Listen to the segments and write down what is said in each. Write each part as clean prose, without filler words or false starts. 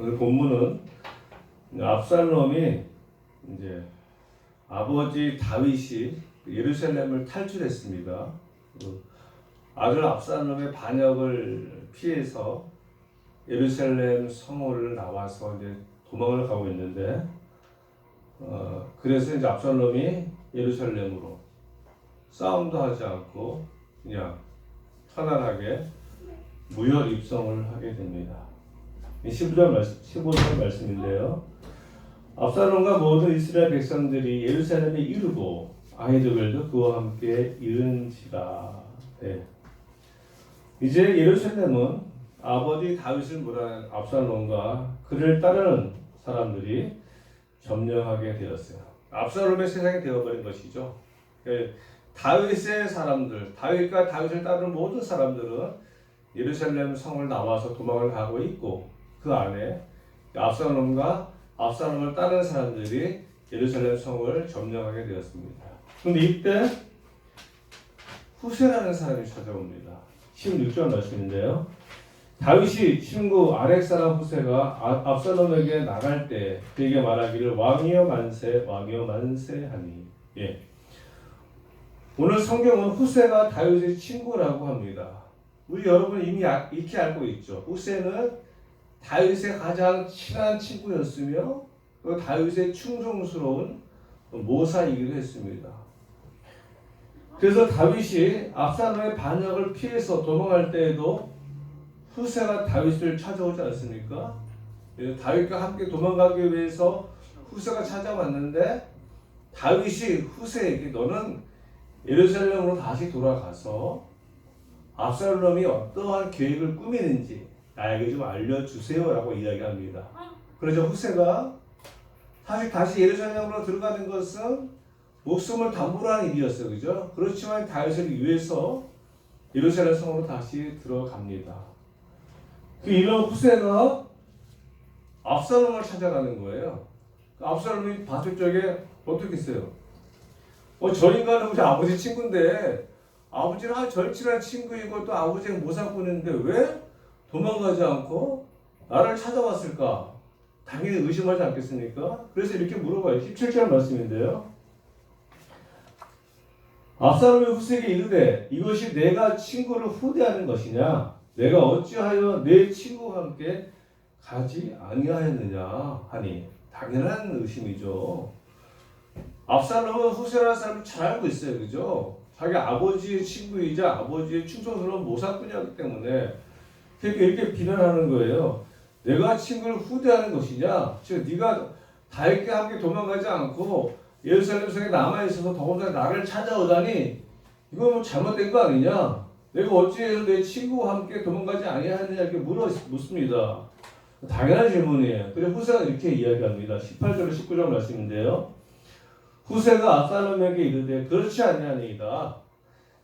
오늘 본문은 압살롬이 이제 아버지 다윗이 예루살렘을 탈출했습니다. 아들 압살롬의 반역을 피해서 예루살렘 성호를 나와서 이제 도망을 가고 있는데, 그래서 이제 압살롬이 예루살렘으로 싸움도 하지 않고 그냥 편안하게 무혈 입성을 하게 됩니다. 15절 말씀인데요. 압살롬과 모든 이스라엘 백성들이 예루살렘에 이르고 아히도벨도 그와 함께 이른지라. 네. 이제 예루살렘은 아버지 다윗을 몰아낸 압살롬과 그를 따르는 사람들이 점령하게 되었어요. 압살롬의 세상이 되어버린 것이죠. 다윗의 사람들, 다윗과 다윗을 따르는 모든 사람들은 예루살렘 성을 나와서 도망을 가고 있고, 그 안에 압살롬과 압살롬을 따르는 사람들이 예루살렘 성을 점령하게 되었습니다. 그런데 이때 후세라는 사람이 찾아옵니다. 16절 말씀인데요. 다윗이 친구 아렉 사람 후세가 압살롬에게 나갈 때 그에게 말하기를 왕이여 만세, 왕이여 만세 하니. 예. 오늘 성경은 후세가 다윗의 친구라고 합니다. 우리 여러분 이미 익히 알고 있죠. 후세는 다윗의 가장 친한 친구였으며 또 다윗의 충성스러운 모사이기도 했습니다. 그래서 다윗이 압살롬의 반역을 피해서 도망할 때에도 후세가 다윗을 찾아오지 않습니까? 다윗과 함께 도망가기 위해서 후세가 찾아왔는데, 다윗이 후세에게 너는 예루살렘으로 다시 돌아가서 압살롬이 어떠한 계획을 꾸미는지 나에게 좀 알려주세요 라고 이야기합니다. 그래서 후세가 사실 다시 예루살렘으로 들어가는 것은 목숨을 담보로 한 일이었어요. 그죠? 그렇지만 다윗을 위해서 예루살렘 성으로 다시 들어갑니다. 이런 후세가 압살롬을 찾아가는 거예요. 압살롬이 봤을 적에 어떻게 했어요? 저 인간은 우리 아버지 친구인데, 아버지는 절친한 친구이고 또 아버지가 모사꾼인데 왜 도망가지 않고 나를 찾아왔을까? 당연히 의심하지 않겠습니까? 그래서 이렇게 물어봐요. 17절 말씀인데요. 압살롬이 후세에게 이르되 이것이 내가 친구를 후대하는 것이냐? 내가 어찌하여 내 친구와 함께 가지 아니하였느냐 하니. 당연한 의심이죠. 압살롬은 후세라는 사람을 잘 알고 있어요. 그죠? 자기 아버지의 친구이자 아버지의 충성스러운 모사꾼이었기 때문에 이렇게 비난하는 거예요. 내가 친구를 후대하는 것이냐? 즉 네가 다윗과 함께 도망가지 않고 예루살렘 성에 남아있어서 더군다나 나를 찾아오다니 이거 뭐 잘못된 거 아니냐? 내가 어찌해서 내 친구와 함께 도망가지 아니하느냐 이렇게 묻습니다. 당연한 질문이에요. 그래서 후세가 이렇게 이야기합니다. 18절 19절 말씀인데요. 후세가 압살롬에게 이르되 그렇지 아니하니이다.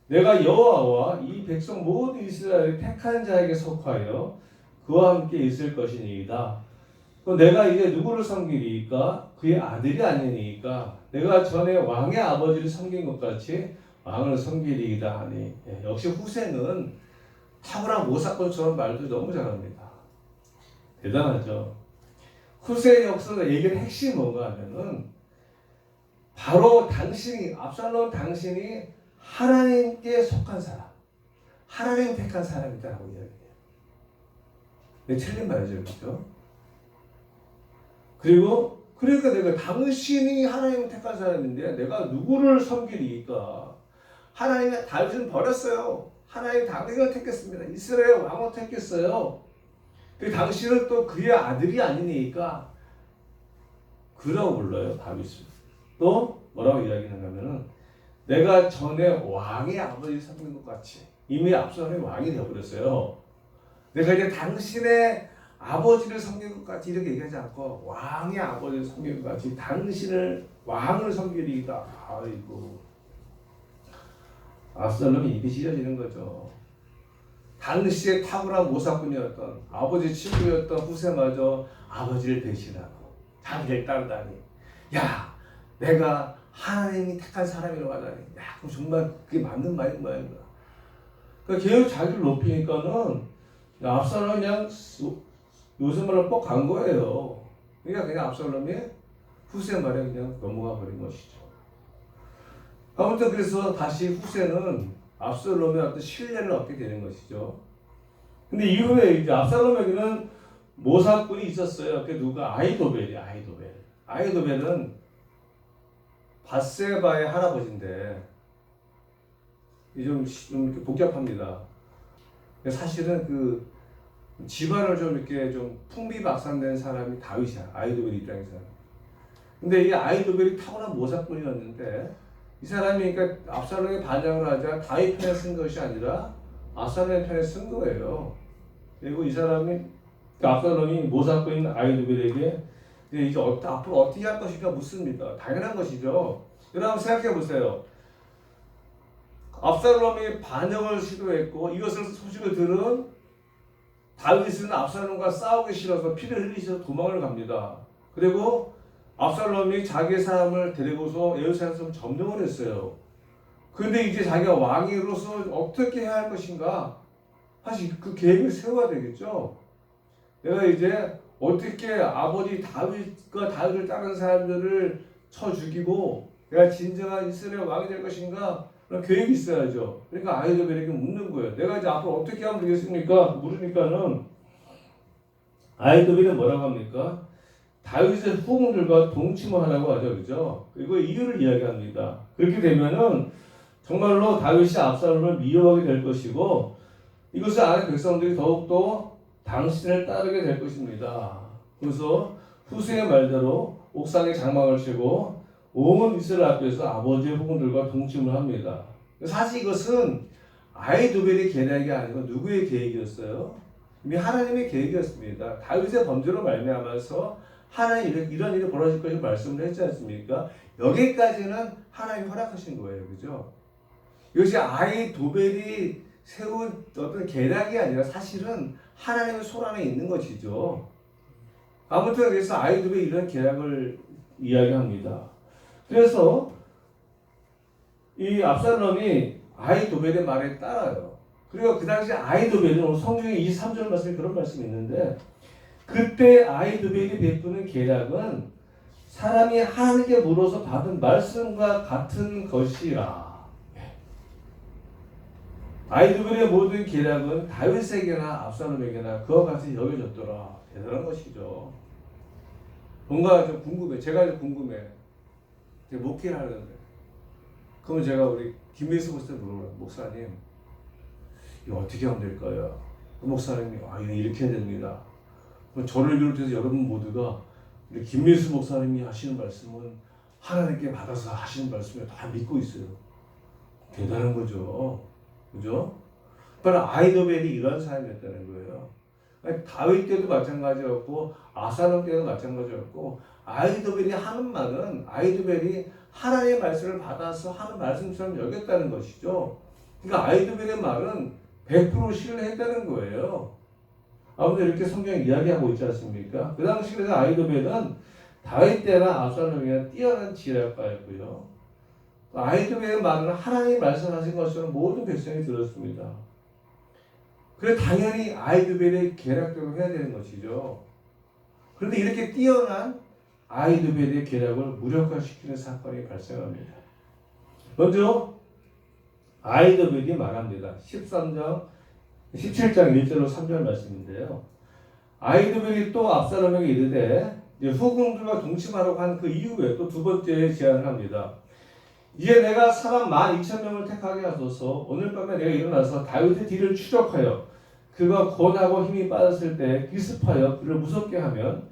내가 여호와와 이 백성 모든 이스라엘의 택한 자에게 속하여 그와 함께 있을 것이니이다. 내가 이제 누구를 섬기리이까? 그의 아들이 아니니이까 내가 전에 왕의 아버지를 섬긴 것 같이 왕을 섬기리이다 하니. 역시 후세는 탁월한 모사꾼처럼 말도 너무 잘합니다. 대단하죠. 후세의 역사의 얘기의 핵심이 뭔가 하면은 바로 압살롬 당신이 하나님께 속한 사람, 하나님 택한 사람이다라고 이야기해요. 틀린 말이죠, 그렇죠? 그러니까 내가 당신이 하나님 택한 사람인데 내가 누구를 섬기리까? 하나님이 다윗은 버렸어요. 하나님 당신을 택했습니다. 이스라엘 왕을 택했어요. 당신은 또 그의 아들이 아니니까 그라고 불러요, 다윗을. 또 뭐라고 이야기하냐면은 내가 전에 왕의 아버지 섬긴 것 같이, 이미 압살롬이 왕이 되어버렸어요. 내가 이제 당신의 아버지를 섬긴 것 같이 이렇게 얘기하지 않고 왕의 아버지를 섬긴 것 같이 당신을 왕을 섬기리이다. 아이고, 압살롬이 입이 찢어지는 거죠. 당시에 탁월한 모사꾼이었던 아버지 친구였던 후세마저 아버지를 배신하고 자기를 따르다니. 야, 내가 하나님이 택한 사람이라고 하다니. 야, 그럼 정말 그게 맞는 말인 거야. 그러니까 계속 자기를 높이니까는 압살롬이 그냥 요즘 말로 뻑 간 거예요. 그러니까 그냥 압살롬이 후세 말에 그냥 넘어가 버린 것이죠. 아무튼 그래서 다시 후세는 압살롬의 어떤 신뢰를 얻게 되는 것이죠. 근데 이후에 이제 압살롬에게는 모사꾼이 있었어요. 그 누가 아히도벨이. 아히도벨은 밧세바의 할아버지인데 좀 이렇게 복잡합니다. 사실은 그 집안을 좀 이렇게 좀 풍비박산된 사람이 다윗이야. 아히도벨 입장에서는. 근데 이 아히도벨이 타고난 모사꾼이었는데 이 사람이 그러니까 압살롬이 반장을 하자 다윗 편에 쓴 것이 아니라 압살롬의 편에 쓴 거예요. 그리고 이 사람이 압살롬이 모사꾼인 아히도벨에게 이제 앞으로 어떻게 할 것인가 묻습니다. 당연한 것이죠. 여러분 생각해 보세요. 압살롬이 반역을 시도했고 이것을 소식을 들은 다윗은 압살롬과 싸우기 싫어서 피를 흘리셔서 도망을 갑니다. 그리고 압살롬이 자기의 사람을 데리고서 예루살렘에서 점령을 했어요. 그런데 이제 자기가 왕으로서 어떻게 해야 할 것인가? 사실 그 계획을 세워야 되겠죠. 내가 이제 어떻게 아버지 다윗을 따른 사람들을 쳐 죽이고 내가 진정한 이스라엘 왕이 될 것인가? 그런 계획이 있어야죠. 그러니까 아히도벨에게 묻는 거예요. 내가 이제 앞으로 어떻게 하면 되겠습니까? 물으니까는 아히도벨은 뭐라고 합니까? 다윗의 후궁들과 동침을 하라고 하죠. 그죠? 그리고 이유를 이야기합니다. 그렇게 되면은 정말로 다윗이 압살롬을 미워하게 될 것이고 이것을 아는 백성들이 더욱더 당신을 따르게 될 것입니다. 그래서 후세의 말대로 옥상에 장막을 치고 온 이스라엘 앞에서 아버지의 후궁들과 동침을 합니다. 사실 이것은 아히도벨의 계략이 아니고 누구의 계획이었어요? 이미 하나님의 계획이었습니다. 다윗의 범죄로 말미암아서 하나님 이런 일이 벌어질 것을 말씀을 했지 않습니까? 여기까지는 하나님이 허락하신 거예요. 그죠? 이것이 아히도벨이 세운 어떤 계략이 아니라 사실은 하나님의 손 안에 있는 것이죠. 아무튼 그래서 아히도벨이 이런 계략을 이야기합니다. 그래서 이 압살롬이 아히도벨의 말에 따라요. 그리고 그 당시 아히도벨은 오늘 성경에 23절 말씀에 그런 말씀이 있는데 그때 아히도벨이 베푸는 계략은 사람이 하나님께 물어서 받은 말씀과 같은 것이라. 아히도벨의 모든 계략은 다윗에게나 압살롬에게나 그와 같이 여겨졌더라. 대단한 것이죠. 뭔가 좀 궁금해. 제가 좀 궁금해. 제가 목회를 하는데. 그러면 제가 우리 김민수 목사님 물어봐요. 목사님, 이거 어떻게 하면 될까요? 그 목사님이 이거 이렇게 해야 됩니다. 저를 비롯해서 여러분 모두가 우리 김민수 목사님이 하시는 말씀은 하나님께 받아서 하시는 말씀을 다 믿고 있어요. 대단한 거죠. 그죠? 바로 아히도벨이 이런 사람이었다는 거예요. 다윗 때도 마찬가지였고 아사람 때도 마찬가지였고 아히도벨이 하는 말은 아히도벨이 하나님의 말씀을 받아서 하는 말씀처럼 여겼다는 것이죠. 그러니까 아히도벨의 말은 100% 신뢰했다는 거예요. 아무튼 이렇게 성경이 이야기하고 있지 않습니까? 그 당시 그래서 아히도벨은 다윗 때나 압살롬이나 뛰어난 지략가였고요. 아히도벨의 말은 하나님이 말씀하신 것처럼 모든 백성이 들었습니다. 그래서 당연히 아히도벨의 계략대로 해야 되는 것이죠. 그런데 이렇게 뛰어난 아히도벨의 계략을 무력화시키는 사건이 발생합니다. 먼저 아히도벨이 말합니다. 17장 1절로 3절 말씀인데요. 아히도벨이 또 압살롬에게 이르되 후궁들과 동침하라고 한 그 이후에 또 두 번째 제안을 합니다. 이제 내가 사람 12,000명을 택하게 하소서. 오늘 밤에 내가 일어나서 다윗의 뒤를 추적하여 그가 권하고 힘이 빠졌을 때 기습하여 그를 무섭게 하면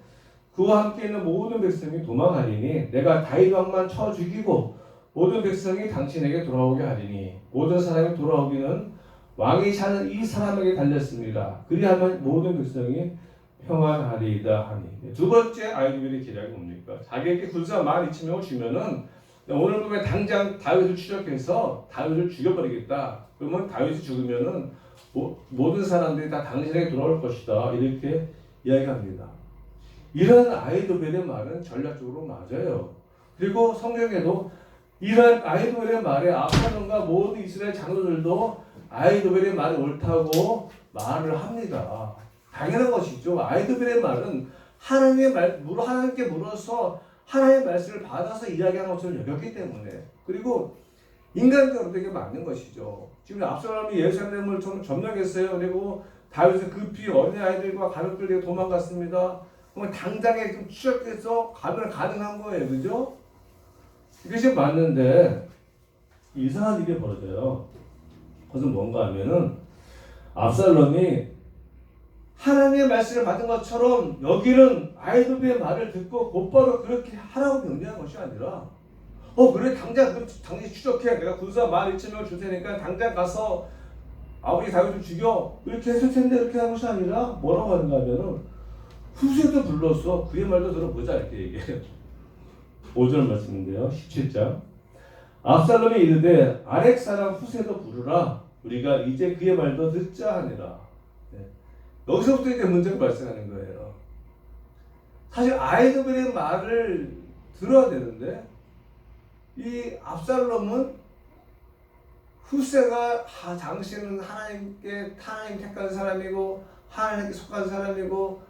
그와 함께 있는 모든 백성이 도망하리니 내가 다윗 왕만 쳐 죽이고 모든 백성이 당신에게 돌아오게 하리니 모든 사람이 돌아오기는 왕이 사는 이 사람에게 달렸습니다. 그리하면 모든 백성이 평안하리이다 하니. 두 번째 아히도벨의 계략이 뭡니까? 자기에게 군사 12,000명을 주면은 오늘 밤에 당장 다윗을 추적해서 다윗을 죽여버리겠다. 그러면 다윗이 죽으면은 모든 사람들이 다 당신에게 돌아올 것이다. 이렇게 이야기합니다. 이런 아히도벨의 말은 전략적으로 맞아요. 그리고 성경에도 이런 아히도벨의 말에 압살롬과 모든 이스라엘 장로들도 아히도벨의 말이 옳다고 말을 합니다. 당연한 것이죠. 아이도벨의 말은 하나님께 물어서 하나님의 말씀을 받아서 이야기하는 것처럼 여겼기 때문에, 그리고 인간적으로 되게 맞는 것이죠. 지금 압살롬이 예루살렘을 점령했어요. 그리고 다윗은 급히 어린 아이들과 가족들에게 도망갔습니다. 그러면 당장에 좀 추적해서 가면 가능한 거예요. 그죠? 이것이 맞는데 이상한 일이 벌어져요. 그것은 뭔가 하면은 압살롬이 하나님의 말씀을 받은 것처럼 여기는 아이도벨의 말을 듣고 곧바로 그렇게 하라고 명령한 것이 아니라 그래 당장 추적해. 내가 군사 12,000명을 줄 테니까 당장 가서 아버지 다윗을 죽여. 이렇게 했을 텐데 그렇게 한 것이 아니라 뭐라고 하는가 하면은 후세도 불러서 그의 말도 들어보자 이렇게 얘기해요. 5절 말씀인데요. 17장. 압살롬이 이르되 아렉 사람 후세도 부르라. 우리가 이제 그의 말도 듣자 하니라. 네. 여기서부터 이제 문제가 발생하는 거예요. 사실 아이도벨의 말을 들어야 되는데 이 압살롬은 후세가 당신은 하나님 택한 사람이고 하나님께 속한 사람이고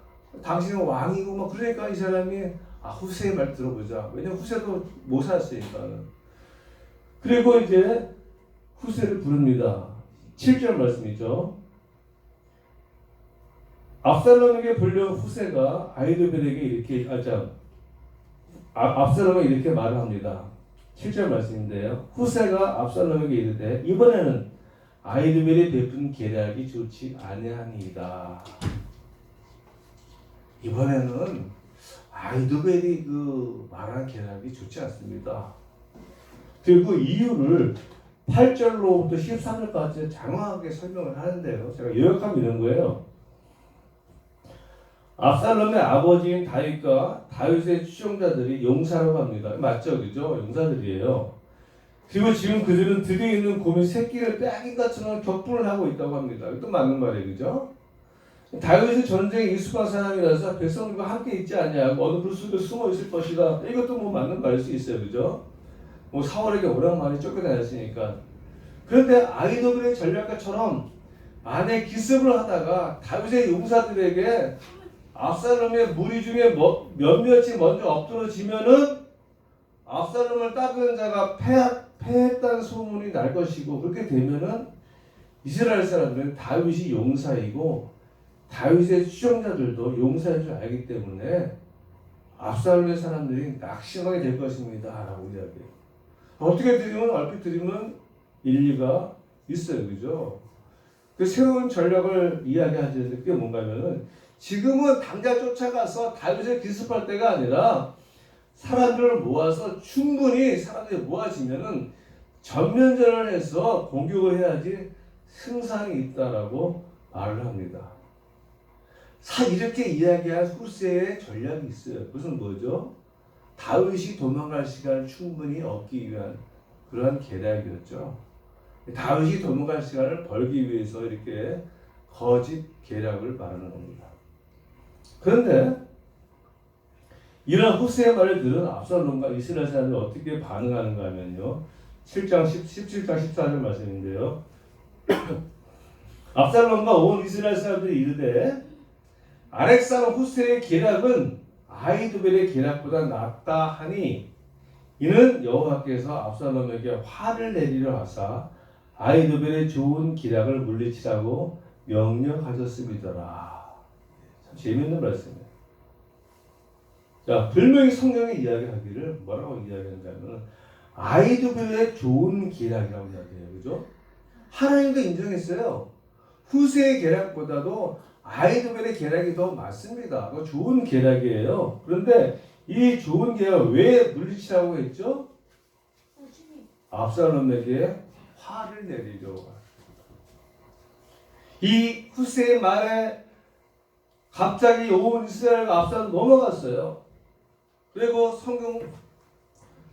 당신은 왕이고 뭐 그러니까 이 사람이 후세의 말 들어보자. 왜냐면 후세도 못 살았으니까는. 그리고 이제 후세를 부릅니다. 7절 말씀이죠. 압살롬에게 불려온 후세가 아이도벨에게 이렇게 압살롬이 이렇게 말을 합니다. 7절 말씀인데요. 후세가 압살롬에게 이르되 이번에는 아이도벨이 베푼 계략이 좋지 아니하니이다. 이번에는 아이도벨이 말한 계략이 좋지 않습니다. 그리고 이유를 8절로부터 13절까지 장황하게 설명을 하는데요. 제가 요약하면 이런 거예요. 압살롬의 아버지인 다윗과 다윗의 추종자들이 용사라고 합니다. 맞죠? 그죠? 용사들이에요. 그리고 지금 그들은 들에 있는 곰이 새끼를 빼앗긴 것처럼 격분을 하고 있다고 합니다. 이것도 맞는 말이에요. 그죠? 다윗은 전쟁에 익숙한 사람이라서 백성들과 함께 있지 않냐고 어느 불 속에 숨어 있을 것이다. 이것도 뭐 맞는 말일 수 있어요. 그죠? 뭐 사울에게 오랑만이 쫓겨다녔으니까. 그런데 아이도벨의 전략가처럼 만에 기습을 하다가 다윗의 용사들에게 압살롬의 무리 중에 몇몇이 먼저 엎드러지면은 압살롬을 따르는 자가 패했다는 소문이 날 것이고, 그렇게 되면은 이스라엘 사람들은 다윗이 용사이고 다윗의 추종자들도 용사인 줄 알기 때문에 압살롬의 사람들이 낙심하게 될 것입니다 라고 이야기해요. 어떻게 들으면 얼핏 들으면 일리가 있어요. 그죠? 그 새로운 전략을 이야기하지. 그게 뭔가 하면은 지금은 당장 쫓아가서 다윗을 기습할 때가 아니라 사람들을 모아서 충분히 사람들이 모아지면은 전면전을 해서 공격을 해야지 승산이 있다라고 말을 합니다. 이렇게 이야기한 후세의 전략이 있어요. 그것은 뭐죠? 다윗이 도망갈 시간을 충분히 얻기 위한 그러한 계략이었죠. 다윗이 도망갈 시간을 벌기 위해서 이렇게 거짓 계략을 말하는 겁니다. 그런데 이런 후세의 말을 들은 압살롬과 이스라엘 사람들이 어떻게 반응하는가 하면요. 17장 14절 말씀인데요. 압살롬과 온 이스라엘 사람들이 이르되 아렉 사람 후세의 계략은 아히도벨의 계략보다 낫다 하니 이는 여호와께서 압살롬에게 화를 내리려 하사 아히도벨의 좋은 계략을 물리치라고 명령하셨음이더라. 참 재미있는 말씀이에요. 자, 분명히 성경이 이야기하기를 뭐라고 이야기하는가면 아히도벨의 좋은 계략이라고 이야기해요. 그죠? 하나님도 인정했어요. 후세의 계략보다도 아히도벨의 계략이 더 맞습니다. 그거 좋은 계략이에요. 그런데 이 좋은 계략을 왜 물리치라고 했죠? 압살롬에게 화를 내리려고. 이 후세의 말에 갑자기 온 이스라엘과 압살롬 넘어갔어요. 그리고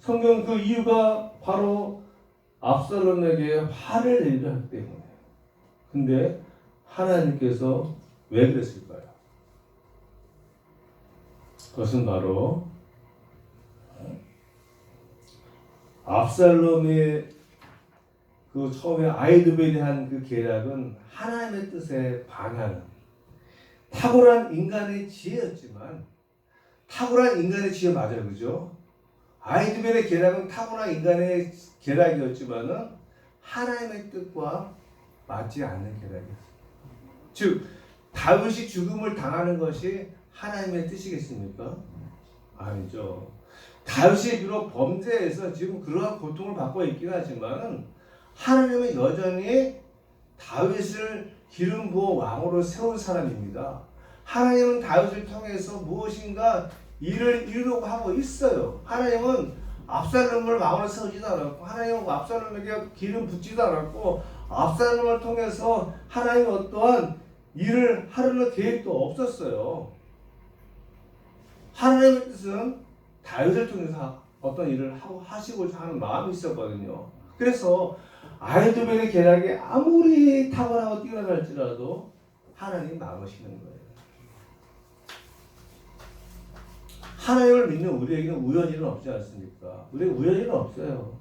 성경 그 이유가 바로 압살롬에게 화를 내리려 하기 때문에. 근데 하나님께서 왜 그랬을까요? 그것은 바로 압살롬의 그 처음에 아히도벨이 한 그 계략은 하나님의 뜻에 반하는, 탁월한 인간의 지혜였지만 탁월한 인간의 지혜 맞아요. 그죠? 아이드벨의 계략은 탁월한 인간의 계략이었지만은 하나님의 뜻과 맞지 않는 계략이었어요. 즉 다윗이 죽음을 당하는 것이 하나님의 뜻이겠습니까? 아니죠. 다윗이 비록 범죄해서 지금 그러한 고통을 받고 있긴 하지만 하나님은 여전히 다윗을 기름 부어 왕으로 세운 사람입니다. 하나님은 다윗을 통해서 무엇인가 일을 이루려고 하고 있어요. 하나님은 압살롬을 왕으로 세우지도 않았고 하나님은 압살롬에게 기름 붓지도 않았고 압살롬을 통해서 하나님은 어떠한 일을 하려는 계획도 없었어요. 하나님의 뜻은 다윗을 통해서 어떤 일을 하시고자 하는 마음이 있었거든요. 그래서 아이도벨의 계략이 아무리 탁월하고 뛰어날지라도 하나님 막으시는 거예요. 하나님을 믿는 우리에게는 우연일은 없지 않습니까? 우리에게 우연일은 없어요.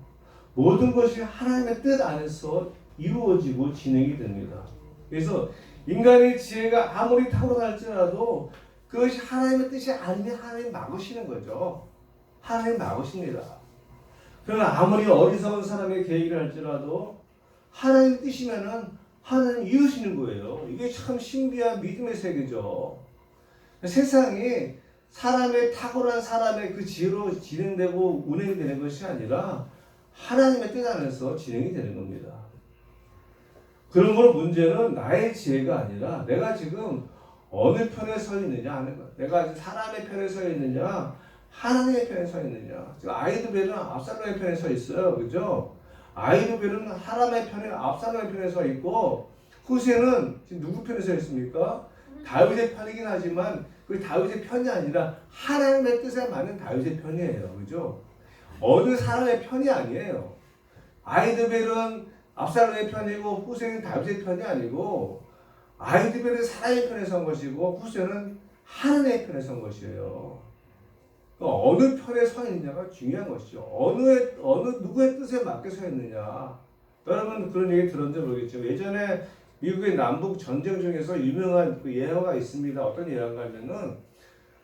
모든 것이 하나님의 뜻 안에서 이루어지고 진행이 됩니다. 그래서 인간의 지혜가 아무리 탁월할지라도 그것이 하나님의 뜻이 아니면 하나님 막으시는 거죠. 하나님 막으십니다. 그러나 아무리 어리석은 사람의 계획을 할지라도 하나님 뜻이면은 하나님 이루시는 거예요. 이게 참 신비한 믿음의 세계죠. 세상이 사람의 탁월한 사람의 그 지혜로 진행되고 운행이 되는 것이 아니라 하나님의 뜻 안에서 진행이 되는 겁니다. 그런 걸 문제는 나의 지혜가 아니라 내가 지금 어느 편에 서 있느냐 하는 것. 내가 사람의 편에 서 있느냐 하나님의 편에 서 있느냐. 지금 아이도벨은 압살롬의 편에 서 있어요. 그죠? 아이도벨은 하나님의 편에 압살롬의 편에 서 있고 후세는 지금 누구 편에 서 있습니까? 다윗의 편이긴 하지만 그 다윗의 편이 아니라 하나님의 뜻에 맞는 다윗의 편이에요. 그죠? 어느 사람의 편이 아니에요. 아이도벨은 압살롬의 편이고 후세는 다윗의 편이 아니고 아이도벨은 사람의 편에 선 것이고 후세는 하나님의 편에 선 것이에요. 어느 편에 서 있느냐가 중요한 것이죠. 어느 누구의 뜻에 맞게 서 있느냐. 여러분 그런 얘기 들었는지 모르겠지만 예전에 미국의 남북 전쟁 중에서 유명한 그 예화가 있습니다. 어떤 예화가면은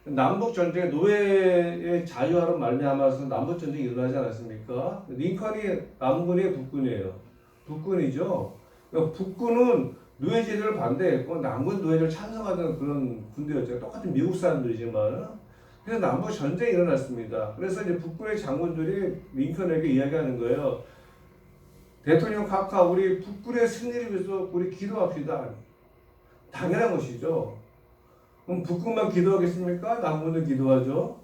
남북 전쟁에 노예의 자유화로 말미암아서 남북 전쟁이 일어나지 않았습니까? 링컨이 남군이에요, 북군이에요? 북군이죠. 그러니까 북군은 노예 제도를 반대했고 남군 노예를 찬성하는 그런 군대였죠. 똑같은 미국 사람들이지만. 그래서 남북 전쟁이 일어났습니다. 그래서 이제 북군의 장군들이 링컨에게 이야기하는 거예요. 대통령 각하 우리 북군의 승리를 위해서 우리 기도합시다. 당연한 것이죠. 그럼 북군만 기도하겠습니까? 남군도 기도하죠.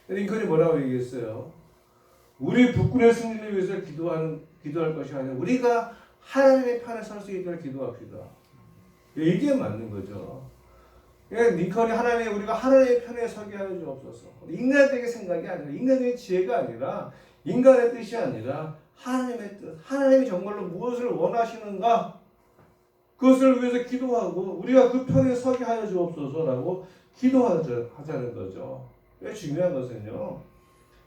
링컨이 뭐라고 얘기했어요? 우리 북군의 승리를 위해서 기도할 것이 아니라 우리가 하나님의 편에 설 수 있도록 기도합시다. 이게 맞는 거죠. 링컨이 우리가 하나님의 편에 서게 하여 주옵소서. 인간적인 생각이 아니라 인간적인 지혜가 아니라 인간의 뜻이 아니라 하나님의 뜻. 하나님이 정말로 무엇을 원하시는가? 그것을 위해서 기도하고 우리가 그 편에 서게 하여 주옵소서라고 기도하자는 거죠. 왜 중요한 것은요.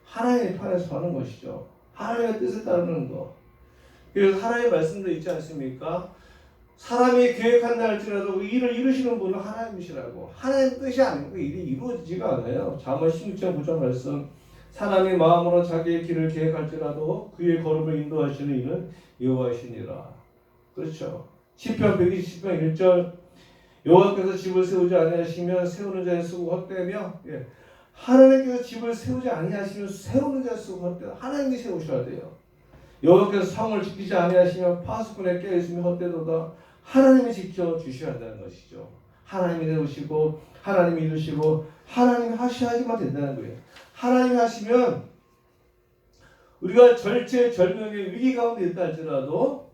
하나님의 편에 서는 것이죠. 하나님의 뜻을 따르는 것. 그래서 하나님의 말씀도 있지 않습니까? 사람이 계획한다 할지라도 일을 이루시는 분은 하나님이시라고. 하나님의 뜻이 아니고 그 일이 이루어지지가 않아요. 잠언 16장 9절 말씀. 사람이 마음으로 자기의 길을 계획할지라도 그의 걸음을 인도하시는 이는 여호와이시니라. 그렇죠. 시편 120편 1절. 여호와께서 집을 세우지 아니하시면 세우는 자의 수고 헛되며 하나님께서 집을 세우지 아니하시면 세우는 자의 수고 헛되다. 하나님이 세우셔야 돼요. 여호와께서 성을 지키지 아니하시면 파수꾼에 깨어있으면 헛되도다. 하나님이 지켜 주셔야 한다는 것이죠. 하나님이 세우시고 하나님이 이루시고 하나님이 하셔야지만 된다는 거예요. 하나님이 하시면 우리가 절체절명의 위기 가운데 있다 할지라도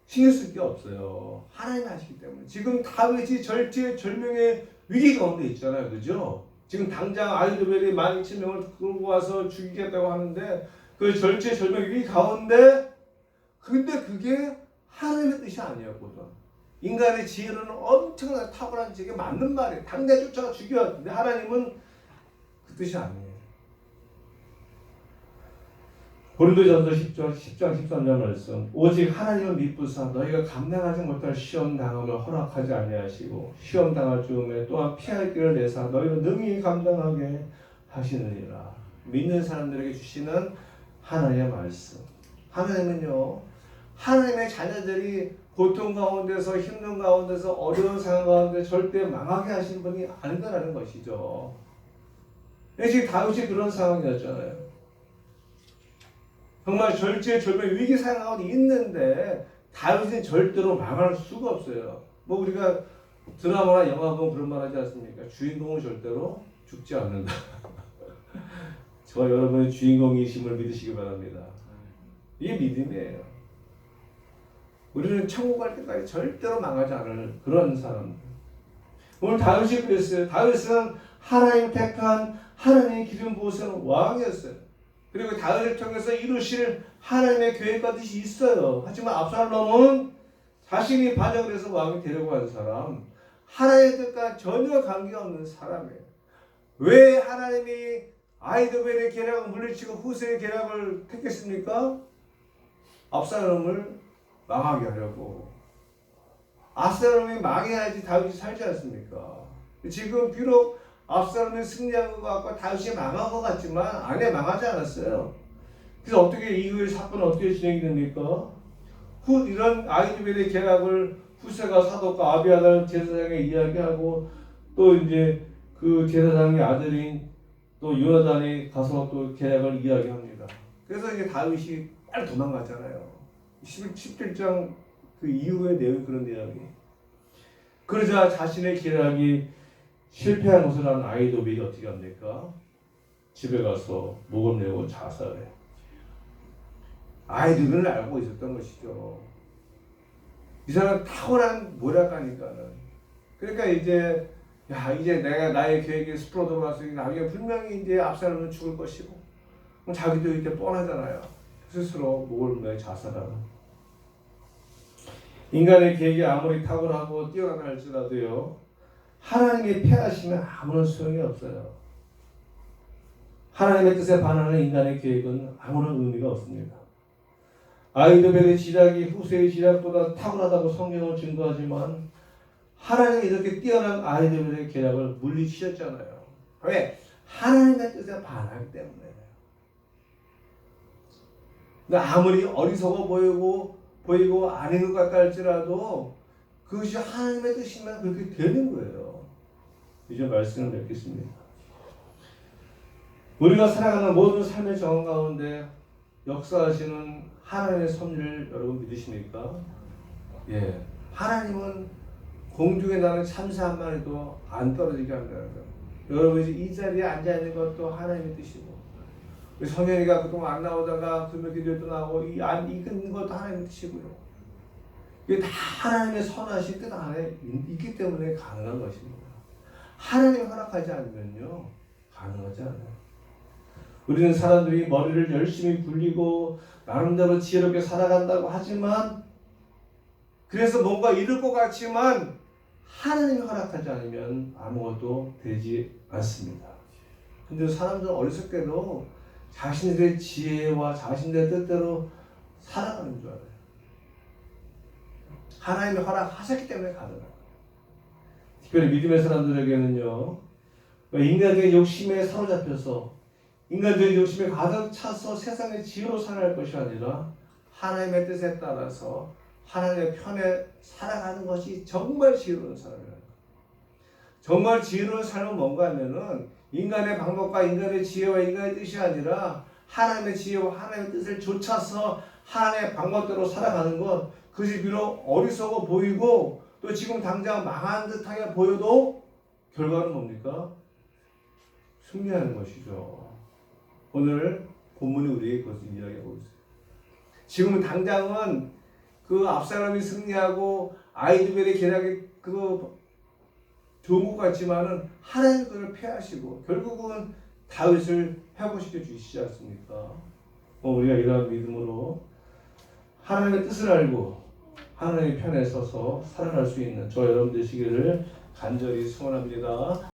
신경 쓸 게 없어요. 하나님이 하시기 때문에. 지금 다윗이 절체절명의 위기 가운데 있잖아요. 그죠? 지금 당장 아이도벨이 12,000명을 끌고 와서 죽이겠다고 하는데 그 절체절명 위기 가운데 근데 그게 하나님의 뜻이 아니었거든. 인간의 지혜로는 엄청난 탁월한 지혜가 맞는 말이에요. 당장 쫓아가 죽여. 근데 하나님은 그 뜻이 아니에요. 고린도전서 10장 13절 말씀. 오직 하나님을 믿부사 너희가 감당하지 못할 시험 당함을 허락하지 아니하시고 시험 당할 즈음에 또한 피할 길을 내사 너희는 능히 감당하게 하시느니라. 믿는 사람들에게 주시는 하나님의 말씀. 하나님은요, 하나님의 자녀들이 고통 가운데서 힘든 가운데서 어려운 상황 가운데 절대 망하게 하신 분이 아니다라는 것이죠. 지금 다윗이 그런 상황이었잖아요. 정말 절체절명 위기 상황이 있는데 다윗은 절대로 망할 수가 없어요. 뭐 우리가 드라마나 영화 보면 그런 말 하지 않습니까? 주인공은 절대로 죽지 않는다. 저와 여러분의 주인공이심을 믿으시기 바랍니다. 이게 믿음이에요. 우리는 천국 갈 때까지 절대로 망하지 않을 그런 사람들. 오늘 다윗이 그랬어요. 다윗은 하나님 택한 하나님의 기름 부으신 왕이었어요. 그리고 다윗을 통해서 이루실 하나님의 계획과 뜻이 있어요. 하지만 압살롬은 자신이 반역을 해서 왕이 되려고 하는 사람, 하나님의 뜻과 전혀 관계없는 사람이에요. 왜 하나님이 아히도벨의 계략을 물리치고 후세의 계략을 택했습니까? 압살롬을 망하게 하려고. 압살롬이 망해야지 다윗이 살지 않습니까? 지금 비록 압살롬이 승리한 것 같고 다윗이 망한 것 같지만 안에 망하지 않았어요. 그래서 어떻게 이후의 사건은 어떻게 진행이 됩니까? 이런 아히도벨의 계략을 후세가 사독과 아비아달 제사장에 이야기하고 또 이제 그 제사장의 아들인 또 요나단이 가서 또 계략을 이야기합니다. 그래서 이제 다윗이 빨리 도망갔잖아요. 17장 그 이후의 내용 그런 내용이. 그러자 자신의 계략이 실패한 것을 한 아히도벨이 어떻게 합니까? 집에 가서 목을 내고 자살해. 아히도벨은 알고 있었던 것이죠. 이 사람은 탁월한 모략가니까는. 그러니까 이제 이제 내가 나의 계획이 스프로도 갔으니 나중에 분명히 이제 압살롬은 죽을 것이고 자기도 이렇게 뻔하잖아요. 스스로 목을 내 자살하는. 인간의 계획이 아무리 탁월하고 뛰어나다 할지라도요, 하나님이 패하시면 아무런 소용이 없어요. 하나님의 뜻에 반하는 인간의 계획은 아무런 의미가 없습니다. 아히도벨의 지략이 후세의 지략보다 탁월하다고 성경은 증거하지만 하나님이 이렇게 뛰어난 아히도벨의 계략을 물리치셨잖아요. 왜? 하나님의 뜻에 반하기 때문에. 아무리 어리석어 보이고 아닌 것 같다 할지라도 그것이 하나님의 뜻이면 그렇게 되는 거예요. 이제 말씀을 맺겠습니다. 우리가 살아가는 모든 삶의 정황 가운데 역사하시는 하나님의 섭리를 여러분 믿으십니까? 예, 하나님은 공중에 나는 참새 한 마리도 안 떨어지게 한다는 거. 여러분이 이 자리에 앉아 있는 것도 하나님의 뜻이고, 우리 성현이가 그동안 안 나오다가 금요 기도에도 나오고 안 익은 것도 하나님의 뜻이고요. 이게 다 하나님의 선하신 뜻 안에 있기 때문에 가능한 것입니다. 하나님이 허락하지 않으면요, 가능하지 않아요. 우리는 사람들이 머리를 열심히 굴리고 나름대로 지혜롭게 살아간다고 하지만, 그래서 뭔가 이룰 것 같지만 하나님이 허락하지 않으면 아무것도 되지 않습니다. 근데 사람들은 어리석게도 자신들의 지혜와 자신들의 뜻대로 살아가는 줄 알아요. 하나님이 허락하셨기 때문에 가능합니다. 특별히 믿음의 사람들에게는요, 인간의 욕심에 사로잡혀서 인간들의 욕심에 가득 차서 세상의 지혜로 살아갈 것이 아니라 하나님의 뜻에 따라서 하나님의 편에 살아가는 것이 정말 지혜로운 삶이라는 거예요. 정말 지혜로운 삶은 뭔가 하면은 인간의 방법과 인간의 지혜와 인간의 뜻이 아니라 하나님의 지혜와 하나님의 뜻을 좇아서 하나님의 방법대로 살아가는 것, 그것이 비록 어리석어 보이고 또 지금 당장 망한 듯하게 보여도 결과는 뭡니까? 승리하는 것이죠. 오늘 본문이 우리에게 그것을 이야기하고 있어요. 지금은 당장은 그 압살롬이 승리하고 아히도벨의 계략이 좋은 것 같지만은 하나님 그를 패하시고 결국은 다윗을 회복시켜 주시지 않습니까? 우리가 이러한 믿음으로 하나님의 뜻을 알고 하나님의 편에 서서 살아갈 수 있는 저 여러분 되시기를 간절히 소원합니다.